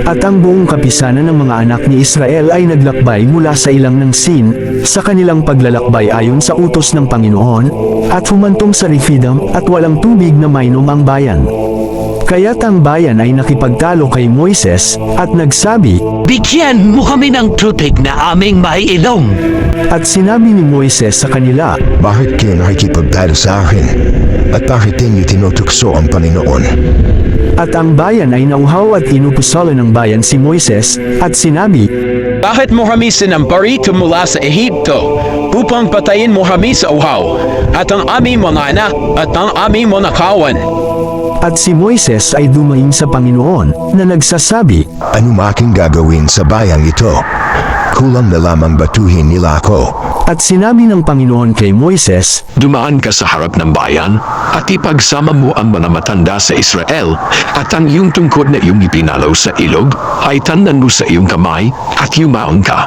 At ang buong kapisanan ng mga anak ni Israel ay naglakbay mula sa ilang ng Sin, sa kanilang paglalakbay ayon sa utos ng Panginoon, at humantong sa Refidim at walang tubig na mainom ang bayan. Kaya't ang bayan ay nakipagtalo kay Moises, at nagsabi, Bigyan mo kami ng tubig na aming maiinom. at sinabi ni Moises sa kanila, Bakit kayo nakikipagtalo sa akin? At bakit ninyo tinutukso ang Panginoon? at ang bayan ay nauhaw at inupusalan ng bayan si Moises, at sinabi, Bakit mo kami sinamparito mula sa Ehipto upang patayin mo kami sa uhaw at ang aming mga anak at ang aming mga kawan? at si Moises ay dumaing sa Panginoon, na nagsasabi, Ano making gagawin sa bayang ito? Kulang na lamang batuhin nila ako. at sinabi ng Panginoon kay Moises, Dumaan ka sa harap ng bayan at ipagsama mo ang mga matanda sa Israel at ang iyong tungkod na iyong ipinalaw sa ilog ay tandan mo sa iyong kamay at yumaon ka.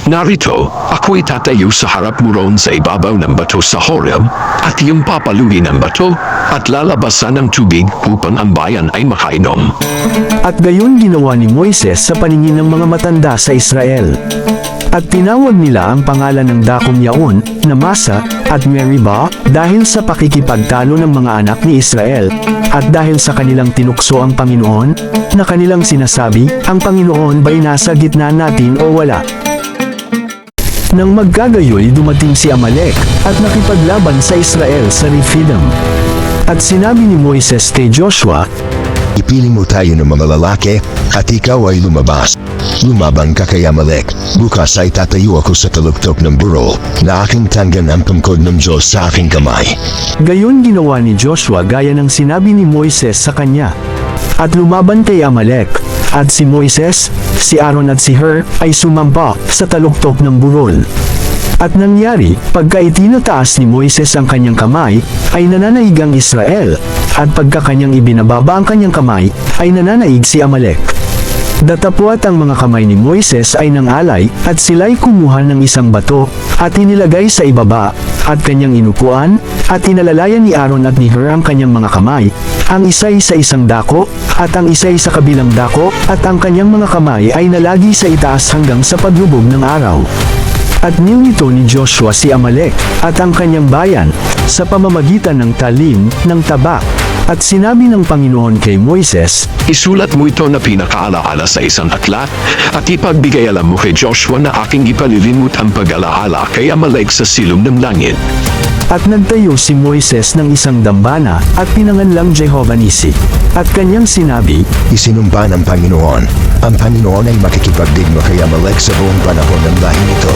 Narito, ako'y tatayo sa harap mo roon sa ibabaw ng bato sa Horeb at iyong papaluin ang bato at lalabasan ng tubig upang ang bayan ay makainom. At gayon ginawa ni Moises sa paningin ng mga matanda sa Israel. At tinawag nila ang pangalan ng dakong yaon, na Masa, at Meribah, dahil sa pakikipagtalo ng mga anak ni Israel, at dahil sa kanilang tinukso ang Panginoon, na kanilang sinasabi, ang Panginoon ba'y nasa gitna natin o wala? Nang magkagayoy dumating si Amalek, at nakipaglaban sa Israel sa Refidim. At sinabi ni Moises kay Joshua, Ipili mo tayo ng mga lalaki, at ikaw ay lumabas. Lumabang ka kay Amalek. Bukas ay tatayo ako sa taluktok ng burol, na aking tanggan ang tungkod ng Diyos sa aking kamay. gayon ginawa ni Joshua gaya ng sinabi ni Moises sa kanya. At lumaban kay Amalek, at si Moises, si Aaron at si Hur ay sumampa sa taluktok ng burol. At nangyari, pagka itinataas ni Moises ang kanyang kamay, ay nananaig ang Israel, at pagka kanyang ibinababa ang kanyang kamay, ay nananaig si Amalek. Datapwat ang mga kamay ni Moises ay nangalay, at sila'y kumuha ng isang bato, at inilagay sa ibaba, at kanyang inupuan, at inalalayan ni Aaron at ni Hur ang kanyang mga kamay, ang isa'y sa isang dako, at ang isa'y sa kabilang dako, at ang kanyang mga kamay ay nalagi sa itaas hanggang sa paglubog ng araw. At nilito ni Joshua si Amalek, at ang kanyang bayan, sa pamamagitan ng talim, ng tabak. At sinabi ng Panginoon kay Moises, Isulat mo ito na pinakaalaala sa isang aklat at ipagbigay alam mo kay Joshua na aking ipalilimot ang pag-alaala kay Amalek sa silong ng langit. At nagtayo si Moises ng isang dambana, at pinanganlang Jehovah Nisi. At kanyang sinabi, Isinumpa ng Panginoon. Ang Panginoon ay makikipagdigma kay Amalek sa buong panahon ng lahi nito.